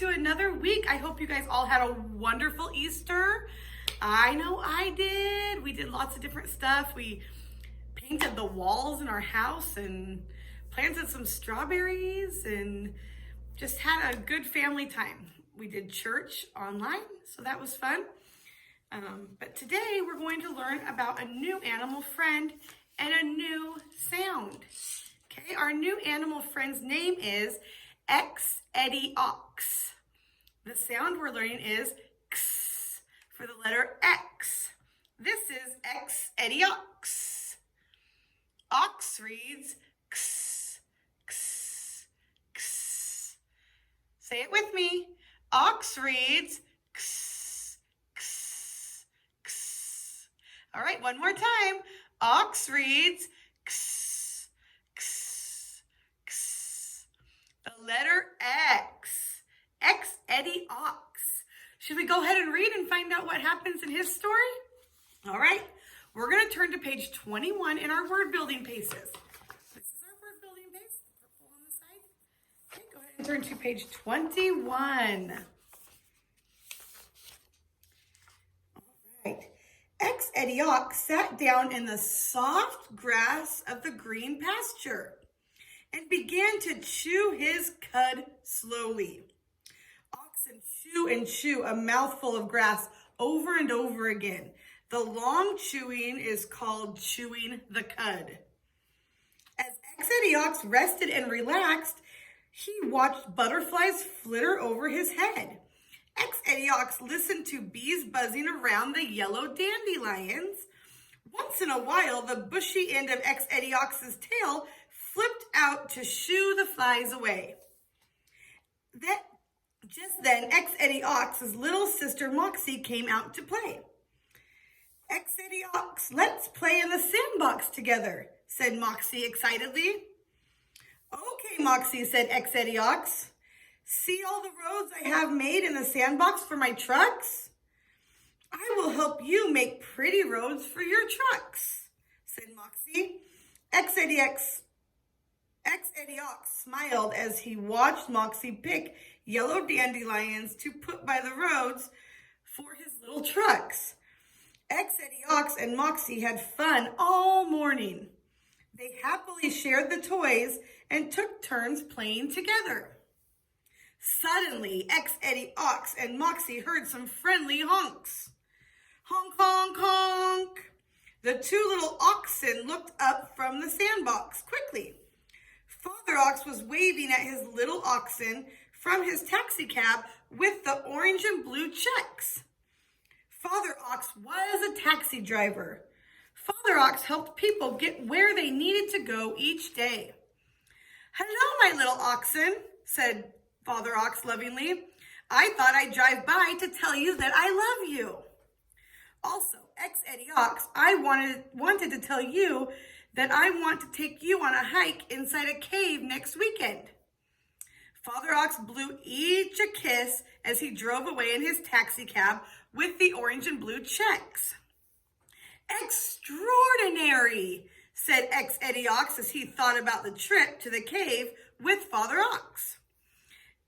to another week. I hope you guys all had a wonderful Easter. I know I did. We did lots of different stuff. We painted the walls in our house and planted some strawberries and just had a good family time. We did church online, so that was fun. But today we're going to learn about a new animal friend and a new sound. Okay, our new animal friend's name is x-eddy ox. The sound we're learning is x for the letter X. This is x-eddy ox. Ox reads x, x, x. Say it with me. Ox reads x, x, x. All right, one more time. Ox reads x, x, x. The letter X. X-eddy ox. Should we go ahead and read and find out what happens in his story? All right, we're going to turn to page 21 in our word building pages. This is our word building page, purple on the side. Okay, go ahead and turn to page 21. All right. X-eddy ox sat down in the soft grass of the green pasture and began to chew his cud slowly. Oxen chew and chew a mouthful of grass over and over again. The long chewing is called chewing the cud. As X-eddy ox rested and relaxed, he watched butterflies flitter over his head. X-eddy ox listened to bees buzzing around the yellow dandelions. Once in a while, the bushy end of X-eddy ox's tail flipped out to shoo the flies away. Just then, X-eddy ox's little sister Moxie came out to play. X-eddy ox, let's play in the sandbox together, said Moxie excitedly. Okay, Moxie, said X-eddy ox. See all the roads I have made in the sandbox for my trucks? I will help you make pretty roads for your trucks, said Moxie. X-eddy ox smiled as he watched Moxie pick yellow dandelions to put by the roads for his little trucks. X-eddy ox and Moxie had fun all morning. They happily shared the toys and took turns playing together. Suddenly, X-eddy ox and Moxie heard some friendly honks. Honk, honk, honk. The two little oxen looked up from the sandbox quickly. Father Ox was waving at his little oxen from his taxi cab with the orange and blue checks. Father Ox was a taxi driver. Father Ox helped people get where they needed to go each day. Hello, my little oxen, said Father Ox lovingly. I thought I'd drive by to tell you that I love you. Also, X-eddy ox, I wanted to tell you that I want to take you on a hike inside a cave next weekend. Father Ox blew each a kiss as he drove away in his taxi cab with the orange and blue checks. Extraordinary, said X-eddy ox as he thought about the trip to the cave with Father Ox.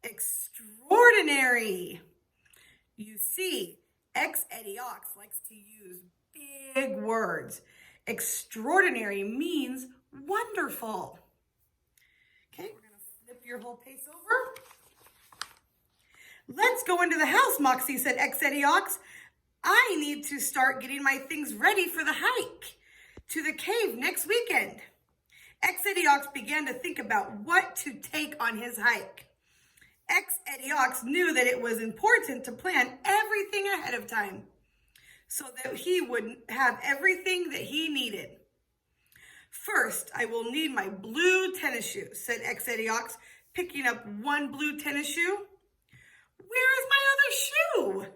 Extraordinary. You see, X-eddy ox likes to use big words. Extraordinary means wonderful. Okay, we're going to flip your whole page over. Let's go into the house, Moxie, said X-eddy ox. I need to start getting my things ready for the hike to the cave next weekend. X-eddy ox began to think about what to take on his hike. X-eddy ox knew that it was important to plan everything ahead of time so that he would have everything that he needed. First, I will need my blue tennis shoes, said X-eddy ox, picking up one blue tennis shoe. Where is my other shoe?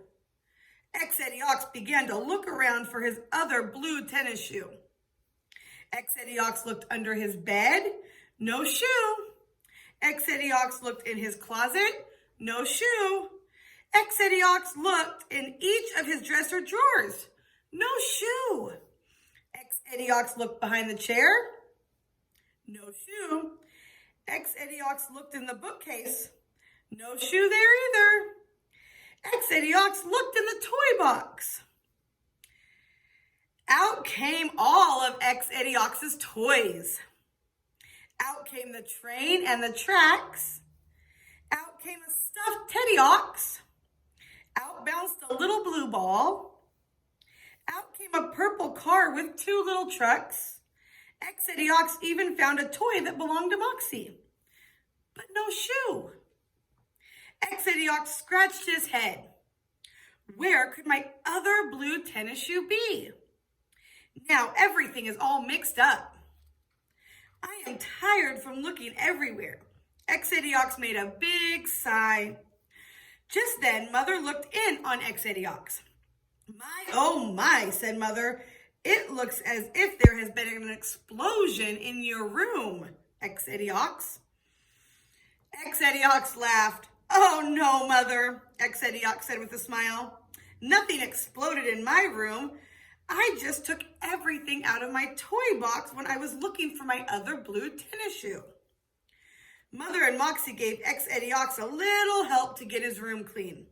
X-eddy ox began to look around for his other blue tennis shoe. X-eddy ox looked under his bed. No shoe. X-eddy ox looked in his closet. No shoe. X-eddy ox looked in each of his dresser drawers. No shoe. X-eddy ox looked behind the chair. No shoe. X-eddy ox looked in the bookcase. No shoe there either. X-Eddy Ox looked in the toy box. Out came all of X-Eddy Ox's toys. Out came the train and the tracks. Out came a stuffed Teddy Ox. Out bounced a little blue ball. Out came a purple car with 2 little trucks. X-Eddy Ox even found a toy that belonged to Moxie, but no shoe. X-Eddy Ox scratched his head. Where could my other blue tennis shoe be? Now everything is all mixed up. I am tired from looking everywhere. X-Eddy Ox made a big sigh. Just then, Mother looked in on X-Eddy Ox. My, oh my, said Mother. It looks as if there has been an explosion in your room, X-Eddy Ox. X-Eddy Ox laughed. Oh no, Mother, X-Eddy Ox said with a smile. Nothing exploded in my room. I just took everything out of my toy box when I was looking for my other blue tennis shoe. Mother and Moxie gave X-Eddy Ox a little help to get his room clean.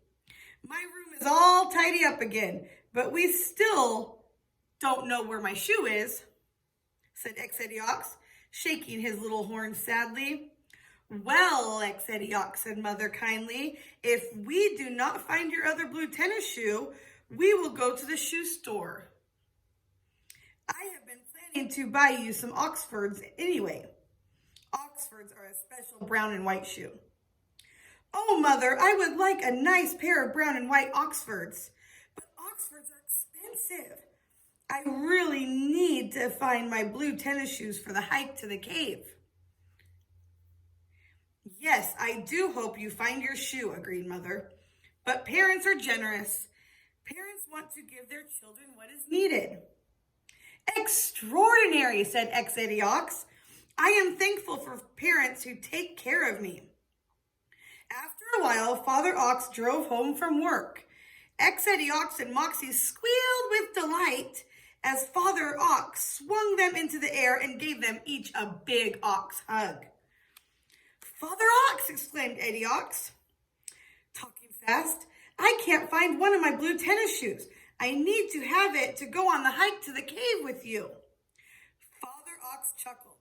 My room is all tidy up again, but we still don't know where my shoe is, said X-Eddy Ox, shaking his little horn sadly. Well, X-Eddy Ox, said Mother kindly, if we do not find your other blue tennis shoe, we will go to the shoe store. I have been planning to buy you some Oxfords anyway. Oxfords are a special brown and white shoe. Oh, Mother, I would like a nice pair of brown and white Oxfords, but Oxfords are expensive. I really need to find my blue tennis shoes for the hike to the cave. Yes, I do hope you find your shoe, agreed Mother. But parents are generous. Parents want to give their children what is needed. Extraordinary, said X-Eddy Ox. I am thankful for parents who take care of me. After a while, Father Ox drove home from work. X-Eddy Ox and Moxie squealed with delight as Father Ox swung them into the air and gave them each a big ox hug. Father Ox, exclaimed Eddy Ox, talking fast. I can't find one of my blue tennis shoes. I need to have it to go on the hike to the cave with you. Father Ox chuckled.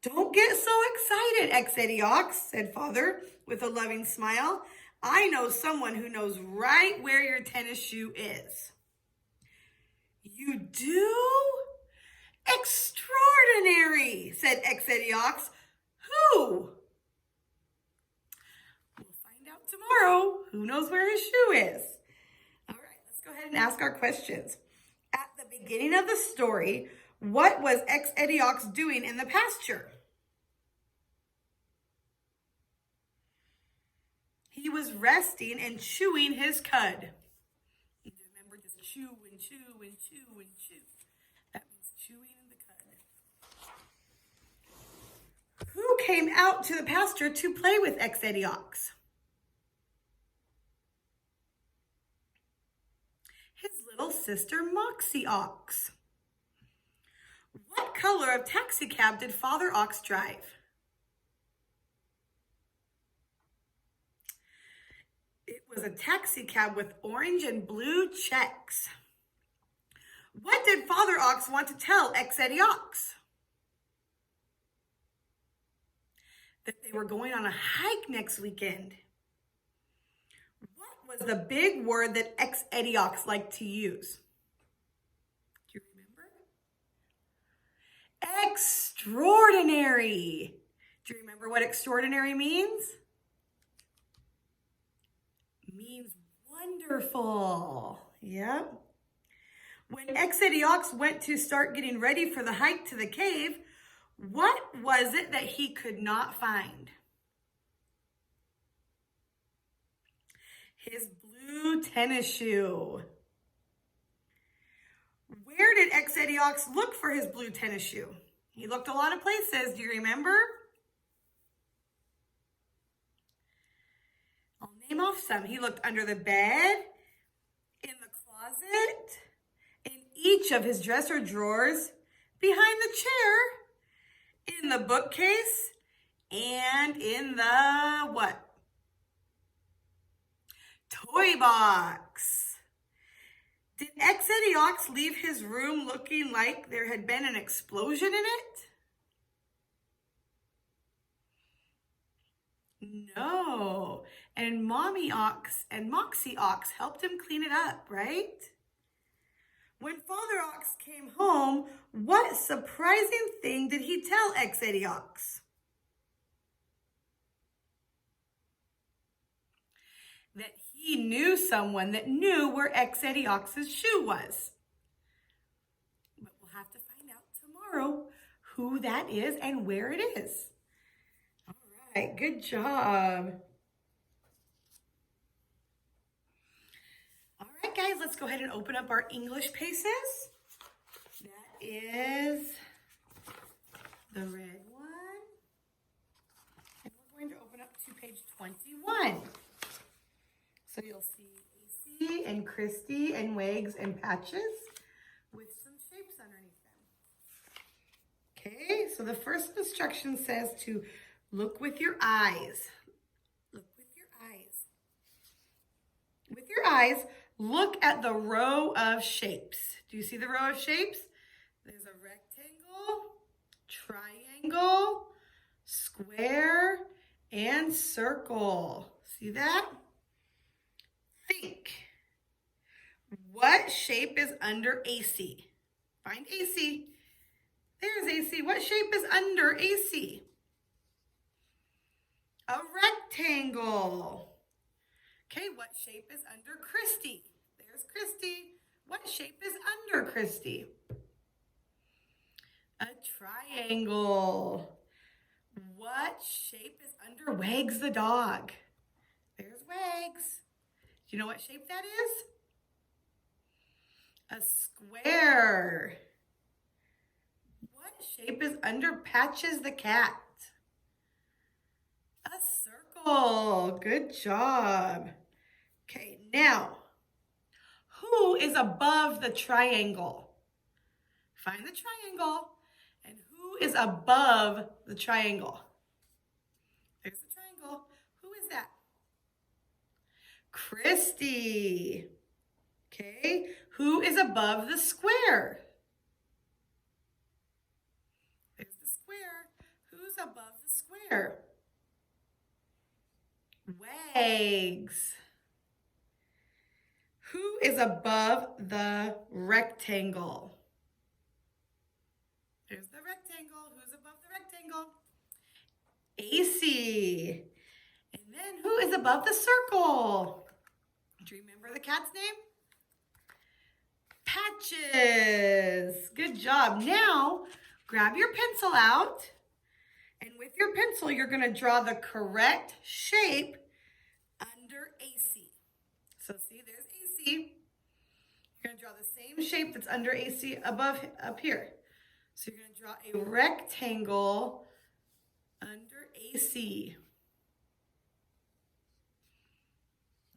Don't get so excited, X-Eddy Ox, said Father with a loving smile. I know someone who knows right where your tennis shoe is. You do? Extraordinary, said X-Eddy Ox. Who? We'll find out tomorrow. Who knows where his shoe is? All right, let's go ahead and ask our questions. At the beginning of the story, what was X-Eddy Ox doing in the pasture? He was resting and chewing his cud. Remember, just chew and chew and chew and chew. That means chewing the cud. Who came out to the pasture to play with X-Eddy Ox? His little sister, Moxie Ox. What color of taxi cab did Father Ox drive? It was a taxi cab with orange and blue checks. What did Father Ox want to tell X-Eddy Ox? That they were going on a hike next weekend. What was the big word that X-Eddy Ox liked to use? Do you remember? Extraordinary. Do you remember what extraordinary means? Means wonderful. Yep. When X-Eddy Ox went to start getting ready for the hike to the cave, what was it that he could not find? His blue tennis shoe. Where did X-Eddy Ox look for his blue tennis shoe? He looked a lot of places. Do you remember? I'll name off some. He looked under the bed, in the closet, in each of his dresser drawers, behind the chair, in the bookcase, and in the what? toy box. Did x-eddy ox leave his room looking like there had been an explosion in it? No. And Mommy Ox and Moxie Ox helped him clean it up, right? When Father Ox came home, what surprising thing did he tell x-eddy ox? That he knew someone that knew where x-eddy ox's shoe was. But we'll have to find out tomorrow who that is and where it is. All right, good job. All right, guys, let's go ahead and open up our English paces. That is the red one. And we're going to open up to page 21. So you'll see AC and Christy and Wags and Patches with some shapes underneath them. Okay, so the first instruction says to look with your eyes. Look with your eyes. With your eyes, look at the row of shapes. Do you see the row of shapes? There's a rectangle, triangle, square, and circle. See that? Think. What shape is under AC? Find AC. There's AC. What shape is under AC? A rectangle. Okay, what shape is under Christy? There's Christy. What shape is under Christy? A triangle. What shape is under Wags the dog? There's Wags. Do you know what shape that is? A square. What shape is under Patches the cat? A circle. Good job. Okay, now, who is above the triangle? Find the triangle. And who is above the triangle? There's the triangle. Who is that? Christy. Okay, who is above the square? There's the square. Who's above the square? Wags. Who is above the rectangle? There's the rectangle. Who's above the rectangle? AC. And then who is above the circle? Do you remember the cat's name? Patches. Good job. Now, grab your pencil out. And with your pencil, you're going to draw the correct shape under AC. So see, there's AC. You're going to draw the same shape that's under AC above up here. So you're going to draw a rectangle under AC.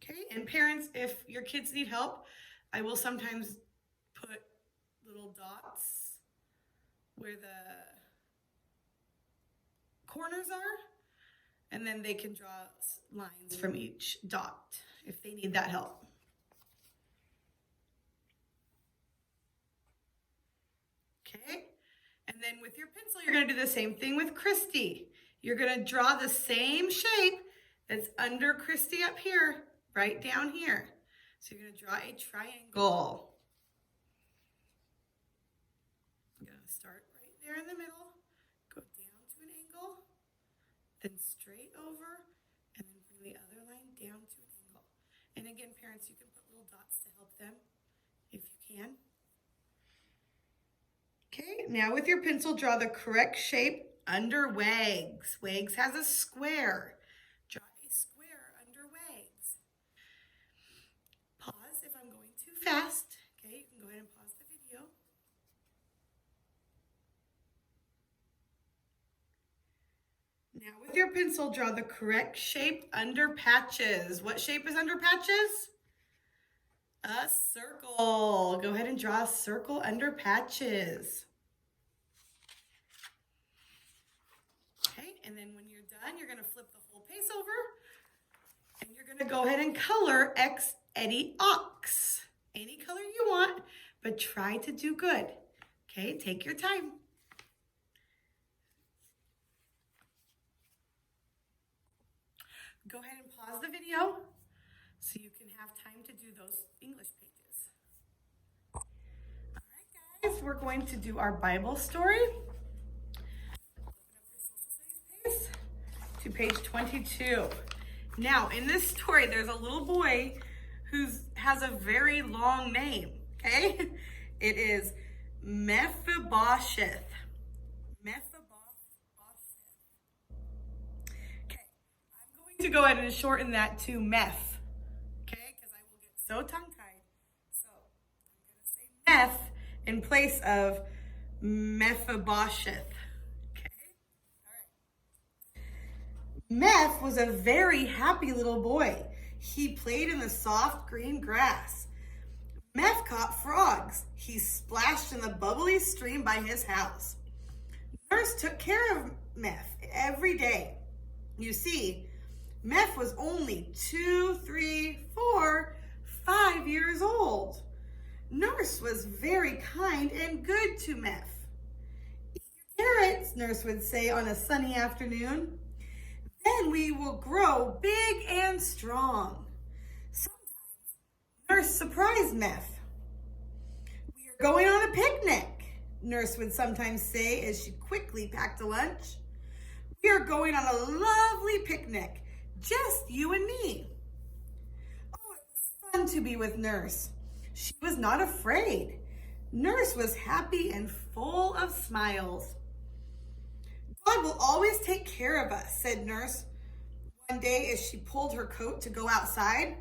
Okay, and parents, if your kids need help, I will sometimes put little dots where the corners are, and then they can draw lines from each dot if they need that help. Okay, and then with your pencil, you're going to do the same thing with Christy. You're going to draw the same shape that's under Christy up here, right down here. So you're going to draw a triangle. I'm going to start right there in the middle, go down to an angle, then straight over, and then bring the other line down to an angle. And again, parents, you can put little dots to help them if you can. Okay, now with your pencil, draw the correct shape under Wags. Wags has a square. Draw a square under Wags. Pause if I'm going too fast. Okay, you can go ahead and pause the video. Now with your pencil, draw the correct shape under Patches. What shape is under Patches? A circle. Go ahead and draw a circle under Patches. Okay, and then when you're done, you're going to flip the whole pace over, and you're going gonna go ahead and color x-eddy ox. Any color you want, but try to do good. Okay, take your time. Go ahead and pause the video so you can have time to do those English pages. All right, guys, we're going to do our Bible story. Open up your social studies page to page 22. Now, in this story, there's a little boy who has a very long name, okay? It is Mephibosheth. To go ahead and shorten that to Meph, okay? Because I will get so tongue-tied. So I'm going to say Meph in place of Mephibosheth, okay? All right. Meph was a very happy little boy. He played in the soft green grass. Meph caught frogs. He splashed in the bubbly stream by his house. Nurse took care of Meph every day. You see, Meph was only 2, 3, 4, 5 years old. Nurse was very kind and good to Meph. Eat your carrots, Nurse would say on a sunny afternoon. Then we will grow big and strong. Sometimes Nurse surprised Meph. We are going on a picnic, Nurse would sometimes say as she quickly packed a lunch. We are going on a lovely picnic. Just you and me. Oh, it was fun to be with Nurse. She was not afraid. Nurse was happy and full of smiles. God will always take care of us, said Nurse one day as she pulled her coat to go outside.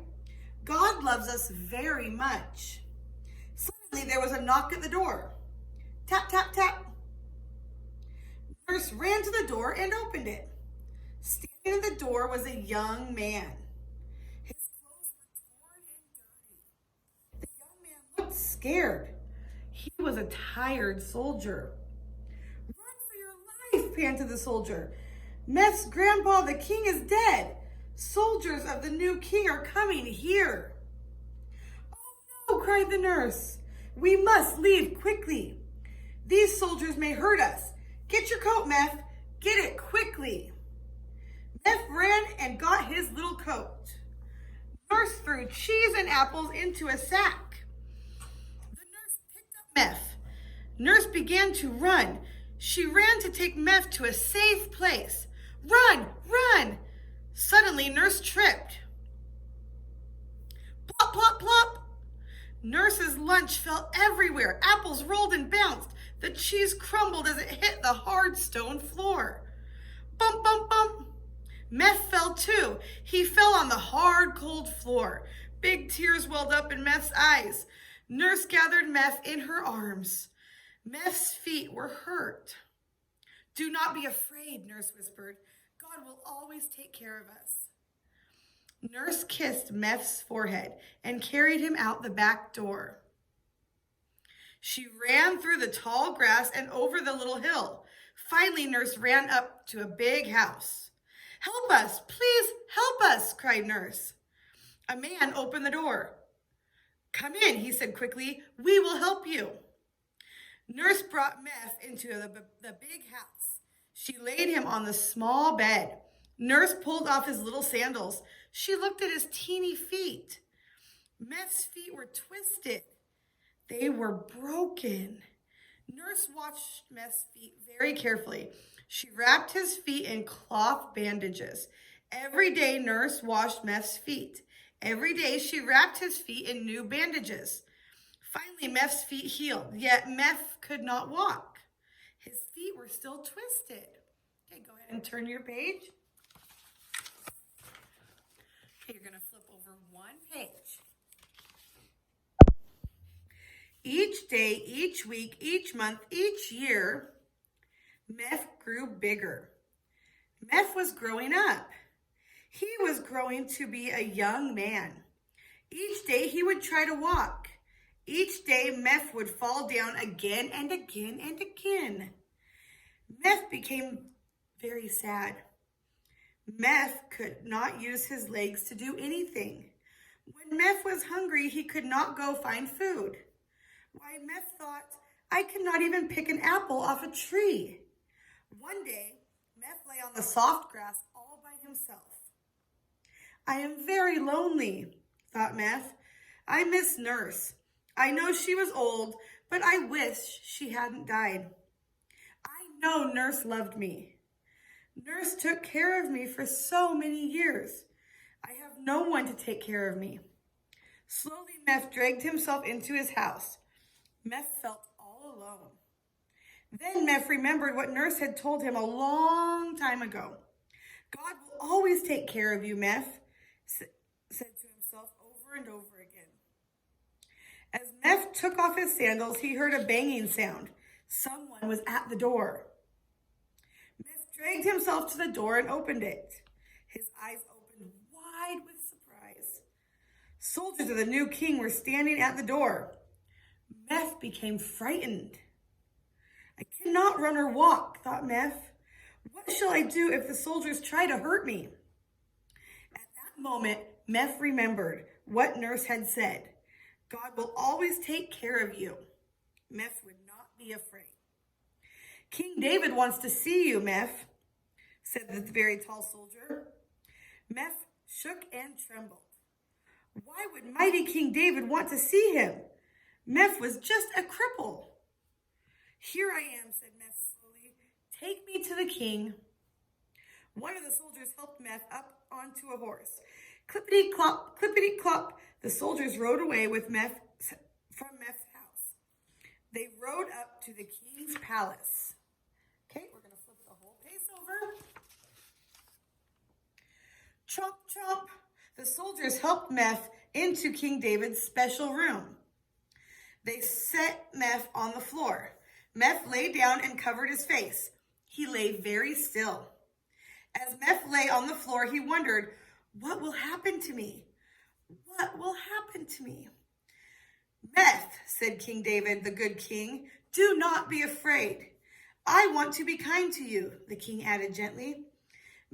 God loves us very much. Suddenly there was a knock at the door. Tap, tap, tap. Nurse ran to the door and opened it. Standing at the door was a young man. His clothes were torn and dirty. The young man looked scared. He was a tired soldier. Run for your life, panted the soldier. Meph's grandpa, the king, is dead. Soldiers of the new king are coming here. Oh no, cried the nurse. We must leave quickly. These soldiers may hurt us. Get your coat, Meph. Get it quickly. Meph ran and got his little coat. Nurse threw cheese and apples into a sack. The nurse picked up Meph. Nurse began to run. She ran to take Meph to a safe place. Run, run! Suddenly, Nurse tripped. Plop, plop, plop! Nurse's lunch fell everywhere. Apples rolled and bounced. The cheese crumbled as it hit the hard stone floor. Bump, bump, bump! Meph fell too. He fell on the hard, cold floor. Big tears welled up in Meph's eyes. Nurse gathered Meph in her arms. Meph's feet were hurt. Do not be afraid, Nurse whispered. God will always take care of us. Nurse kissed Meph's forehead and carried him out the back door. She ran through the tall grass and over the little hill. Finally, Nurse ran up to a big house. Help us, please help us, cried Nurse. A man opened the door. Come in, he said quickly. We will help you. Nurse brought Meph into the big house. She laid him on the small bed. Nurse pulled off his little sandals. She looked at his teeny feet. Meph's feet were twisted. They were broken. Nurse watched Meph's feet very carefully. She wrapped his feet in cloth bandages. Every day, Nurse washed Meph's feet. Every day, she wrapped his feet in new bandages. Finally, Meph's feet healed, yet Meph could not walk. His feet were still twisted. Okay, go ahead and turn your page. Okay, you're going to flip over one page. Each day, each week, each month, each year, Meph grew bigger. Meph was growing up. He was growing to be a young man. Each day he would try to walk. Each day Meph would fall down again and again and again. Meph became very sad. Meth could not use his legs to do anything. When Meth was hungry, he could not go find food. Why, Meth thought, I could not even pick an apple off a tree. One day, Meth lay on the soft grass all by himself. I am very lonely, thought Meth. I miss Nurse. I know she was old, but I wish she hadn't died. I know Nurse loved me. Nurse took care of me for so many years. I have no one to take care of me. Slowly, Meth dragged himself into his house. Meth felt all alone. Then Meth remembered what Nurse had told him a long time ago. God will always take care of you, Meth, said to himself over and over again. As Meth took off his sandals, he heard a banging sound. Someone was at the door. Meth dragged himself to the door and opened it. His eyes opened wide with surprise. Soldiers of the new king were standing at the door. Meth became frightened. I cannot run or walk, thought Meth. What shall I do if the soldiers try to hurt me? At that moment, Meth remembered what Nurse had said. God will always take care of you. Meth would not be afraid. King David wants to see you, Meth, said the very tall soldier. Meth shook and trembled. Why would mighty King David want to see him? Meth was just a cripple. Here I am, said Meth slowly. Take me to the king. One of the soldiers helped Meth up onto a horse. Clippity-clop, clippity-clop. The soldiers rode away with Meth from Meth's house. They rode up to the king's palace. Okay, we're going to flip the whole page over. Chomp, chomp. The soldiers helped Meth into King David's special room. They set Meth on the floor. Meth lay down and covered his face. He lay very still. As Meth lay on the floor, he wondered, what will happen to me? What will happen to me? Meth, said King David, the good king, do not be afraid. I want to be kind to you, the king added gently.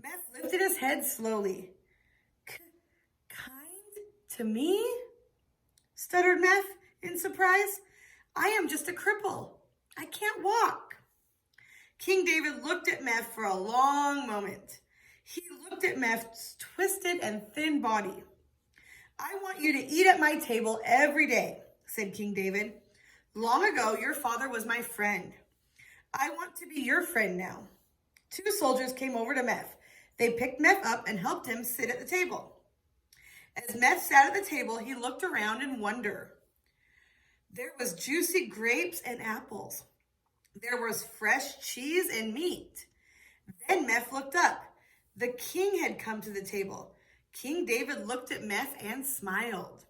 Meth lifted his head slowly. Kind to me? Stuttered Meth in surprise. I am just a cripple. I can't walk. King David looked at Meth for a long moment. He looked at Meth's twisted and thin body. I want you to eat at my table every day, said King David. Long ago, your father was my friend. I want to be your friend now. Two soldiers came over to Meth. They picked Meth up and helped him sit at the table. As Meth sat at the table, he looked around in wonder. There was juicy grapes and apples. There was fresh cheese and meat. Then Meth looked up. The king had come to the table. King David looked at Meth and smiled.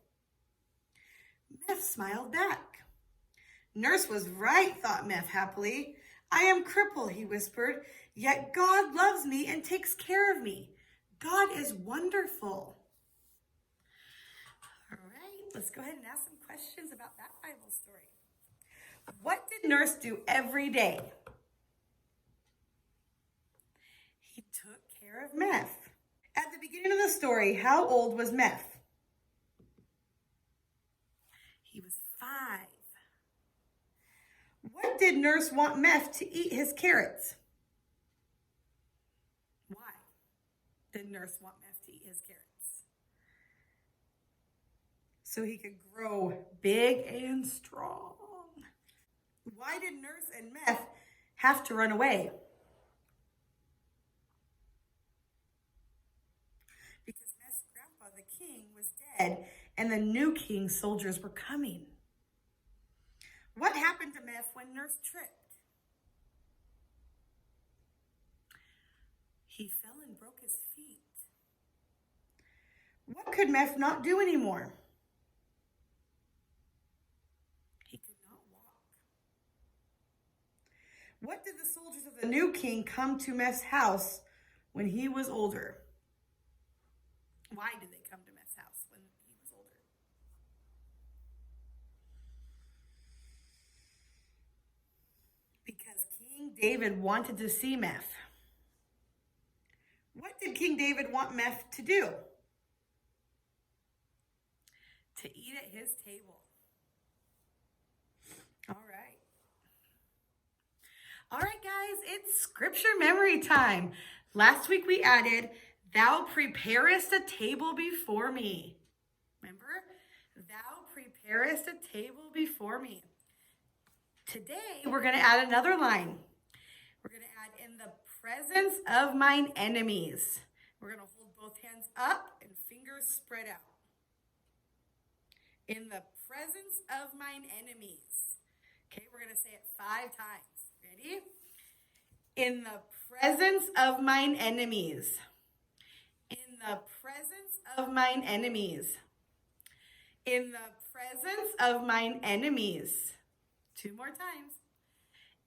Meth smiled back. Nurse was right, thought Meth happily. I am crippled, he whispered, yet God loves me and takes care of me. God is wonderful. All right, let's go ahead and ask some questions about that Bible story. What did Nurse do every day? He took care of Meth. At the beginning of the story, how old was Meth? He was 5. What did Nurse want Meth to eat his carrots? Why did Nurse want Meth to eat his carrots? So he could grow big and strong. Why did Nurse and Meth have to run away? Because Meth's grandpa, the king, was dead and the new king's soldiers were coming. What happened to Meth when Nurse tripped? He fell and broke his feet. What could Meth not do anymore? He could not walk. What did the soldiers of the new king come to Meth's house when he was older? Why did they come to Meth's house when he was older? Because King David wanted to see Meth. What did King David want Meph to do? To eat at his table. All right. All right, guys, it's scripture memory time. Last week we added, thou preparest a table before me. Remember? Thou preparest a table before me. Today, we're going to add another line. We're going to add, in the presence of mine enemies. We're going to hold both hands up and fingers spread out. In the presence of mine enemies. Okay, we're going to say it 5 times. Ready? In the presence of mine enemies. In the presence of mine enemies. In the presence of mine enemies. 2 more times.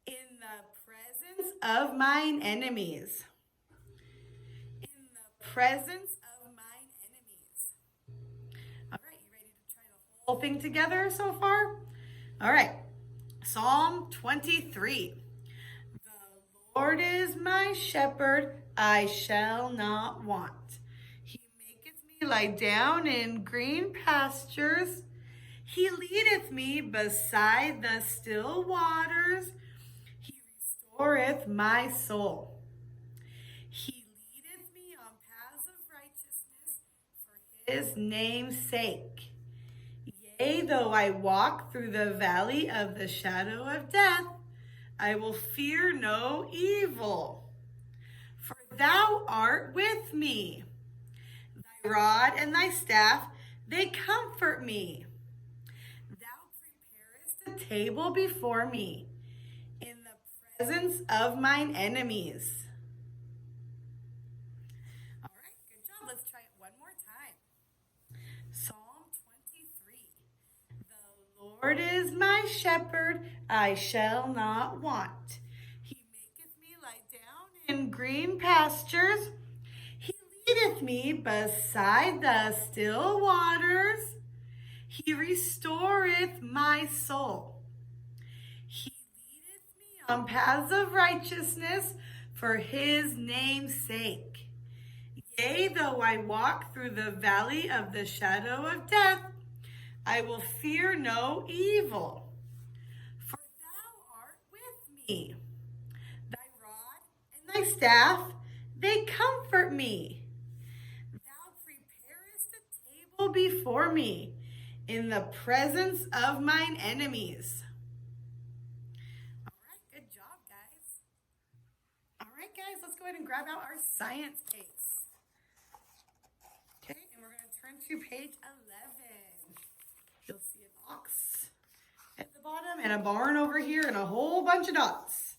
In the presence of mine enemies. In the presence of mine enemies. All right, you ready to try the whole thing together so far? All right. Psalm 23. The Lord is my shepherd, I shall not want. He maketh me lie down in green pastures. He leadeth me beside the still waters. He restoreth my soul. He leadeth me on paths of righteousness for his name's sake. Yea, though I walk through the valley of the shadow of death, I will fear no evil. For thou art with me. Thy rod and thy staff, they comfort me. Thou preparest a table before me in the presence of mine enemies. All right, good job. Let's try it one more time. Psalm 23. The Lord is my shepherd, I shall not want. He maketh me lie down in green pastures. He leadeth me beside the still waters. He restoreth my soul. He leadeth me on paths of righteousness for his name's sake. Yea, though I walk through the valley of the shadow of death, I will fear no evil. For thou art with me. Thy rod and thy staff, they comfort me. Thou preparest a table before me in the presence of mine enemies. All right, good job, guys. All right, guys, let's go ahead and grab out our science case. Okay, and we're going to turn to page 11. You'll see an ox at the bottom and a barn over here and a whole bunch of dots.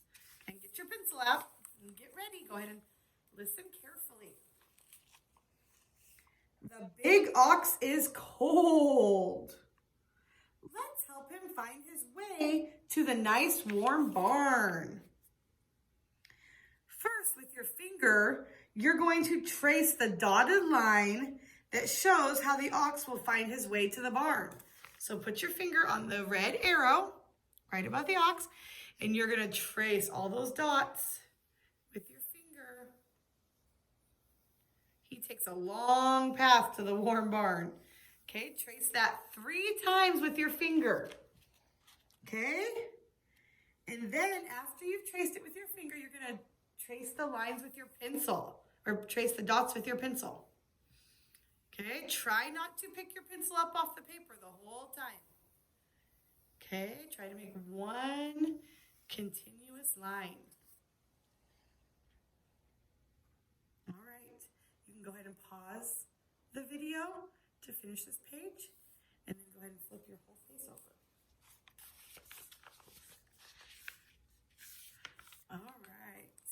And get your pencil out and get ready. Go ahead and listen carefully. The big ox is cold. Let's help him find his way to the nice warm barn. First, with your finger, you're going to trace the dotted line that shows how the ox will find his way to the barn. So put your finger on the red arrow right above the ox, and you're going to trace all those dots with your finger. He takes a long path to the warm barn. Okay, trace that 3 times with your finger. Okay? And then after you've traced it with your finger, you're going to trace the lines with your pencil, or trace the dots with your pencil. Okay, try not to pick your pencil up off the paper the whole time. Okay, try to make one continuous line. All right, you can go ahead and pause the video to finish this page, and then go ahead and flip your whole face over. All right.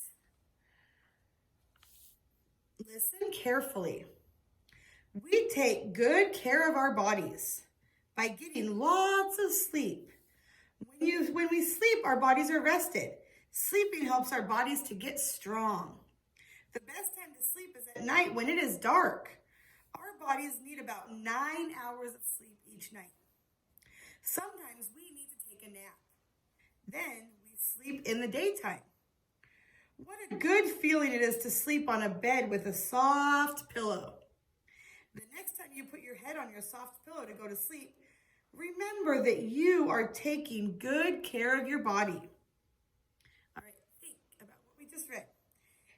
Listen carefully. We take good care of our bodies by getting lots of sleep. When we sleep, our bodies are rested. Sleeping helps our bodies to get strong. The best time to sleep is at night when it is dark. Our bodies need about 9 hours of sleep each night. Sometimes we need to take a nap. Then we sleep in the daytime. What a good feeling it is to sleep on a bed with a soft pillow. The next time you put your head on your soft pillow to go to sleep, remember that you are taking good care of your body. All right, think about what we just read.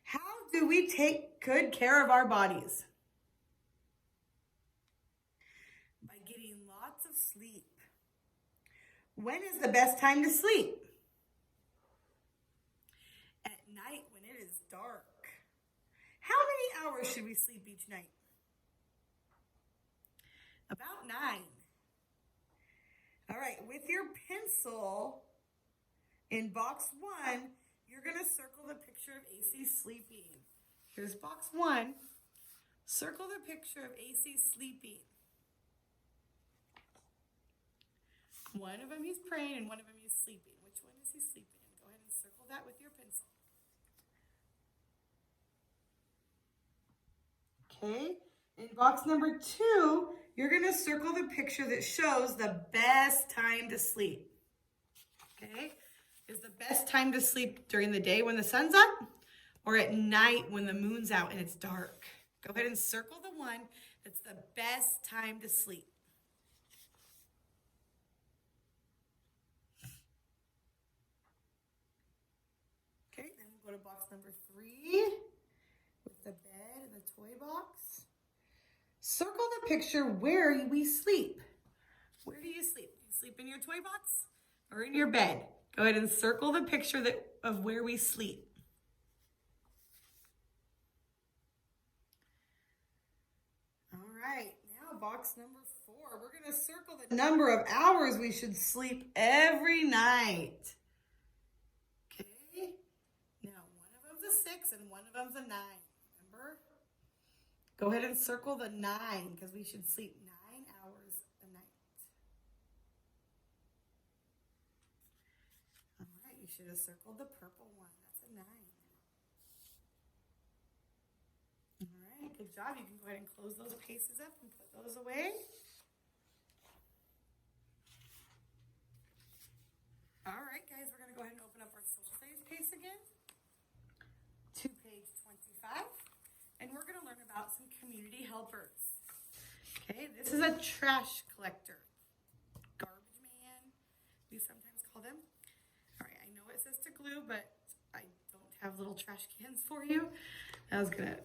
How do we take good care of our bodies? By getting lots of sleep. When is the best time to sleep? At night when it is dark. How many hours should we sleep each night? About 9. All right, with your pencil in box 1, you're going to circle the picture of AC sleeping. Here's box 1. Circle the picture of AC sleeping. One of them he's praying and one of them he's sleeping. Which one is he sleeping in? Go ahead and circle that with your pencil. Okay, in box number 2, you're going to circle the picture that shows the best time to sleep. Okay, is the best time to sleep during the day when the sun's up or at night when the moon's out and it's dark? Go ahead and circle the one that's the best time to sleep. Okay, then we'll go to box number 3 with the bed and the toy box. Circle the picture where we sleep. Where do you sleep? Do you sleep in your toy box or in your bed? Go ahead and circle the picture of where we sleep. All right, now box number 4. We're going to circle the number of hours we should sleep every night. Okay, now one of them's a 6 and one of them's a 9. Remember? Go ahead and circle the 9 because we should sleep 9 hours a night. All right, you should have circled the purple one. That's a 9. All right, good job. You can go ahead and close those paces up and put those away. All right, guys, we're going to go ahead and open up our social studies page again to page 25. And we're going to learn about some community helpers. Okay, this is a trash collector. Garbage man, we sometimes call them. All right, I know it says to glue, but I don't have little trash cans for you. I was going to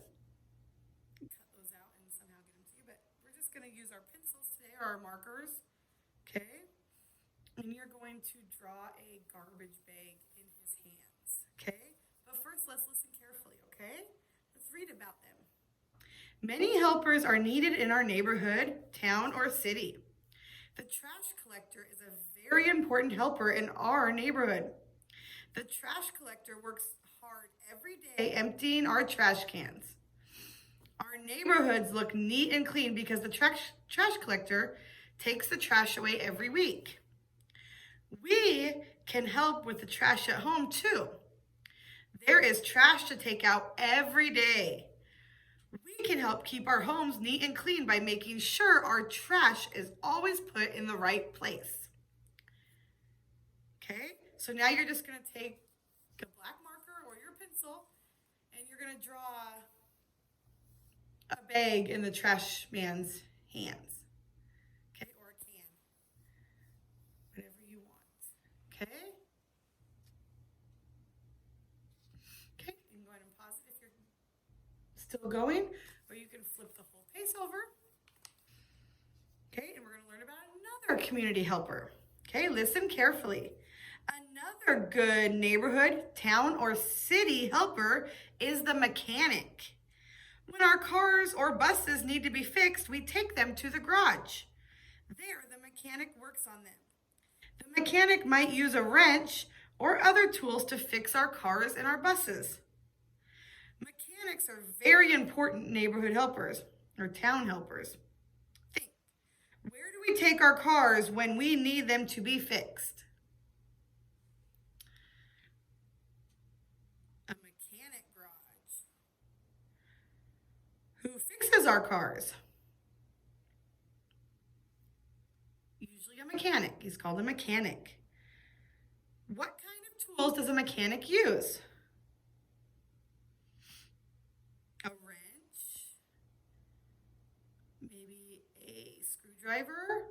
cut those out and somehow get them to you, but we're just going to use our pencils today or our markers. Okay, and you're going to draw a garbage bag in his hands. Okay, but first let's listen carefully, okay? Read about them. Many helpers are needed in our neighborhood, town, or city. The trash collector is a very important helper in our neighborhood. The trash collector works hard every day emptying our trash cans. Our neighborhoods look neat and clean because the trash collector takes the trash away every week. We can help with the trash at home too. There is trash to take out every day. We can help keep our homes neat and clean by making sure our trash is always put in the right place. Okay, so now you're just going to take a black marker or your pencil and you're going to draw a bag in the trash man's hands. Okay, or a can. Whatever you want. Okay? Still going, or you can flip the whole page over. Okay, and we're going to learn about another community helper. Okay, listen carefully. Another good neighborhood, town, or city helper is the mechanic. When our cars or buses need to be fixed, we take them to the garage. There, the mechanic works on them. The mechanic might use a wrench or other tools to fix our cars and our buses. Mechanics are very important neighborhood helpers or town helpers. Think, where do we take our cars when we need them to be fixed? A mechanic garage. Who fixes our cars? Usually a mechanic. He's called a mechanic. What kind of tools does a mechanic use? maybe a screwdriver.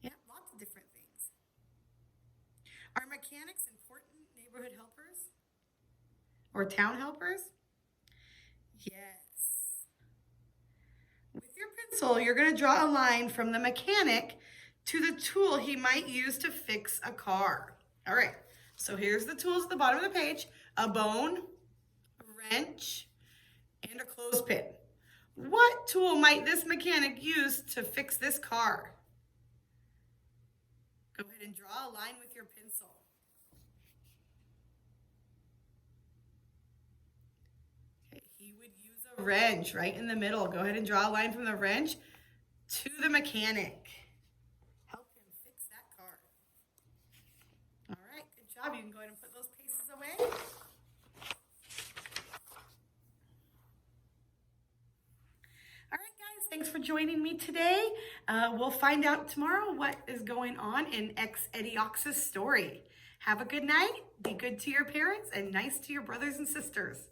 Yeah, lots of different things. Are mechanics important neighborhood helpers or town helpers? Yes. With your pencil, you're going to draw a line from the mechanic to the tool he might use to fix a car. All right, so here's the tools at the bottom of the page: a bone, a wrench, and a clothespin. What tool might this mechanic use to fix this car? Go ahead and draw a line with your pencil. Okay, he would use a wrench right in the middle. Go ahead and draw a line from the wrench to the mechanic. Help him fix that car. All right, good job. You can go ahead and put those pieces away. All right, guys, thanks for joining me today. We'll find out tomorrow what is going on in x-eddy Ox's story. Have a good night, be good to your parents, and nice to your brothers and sisters.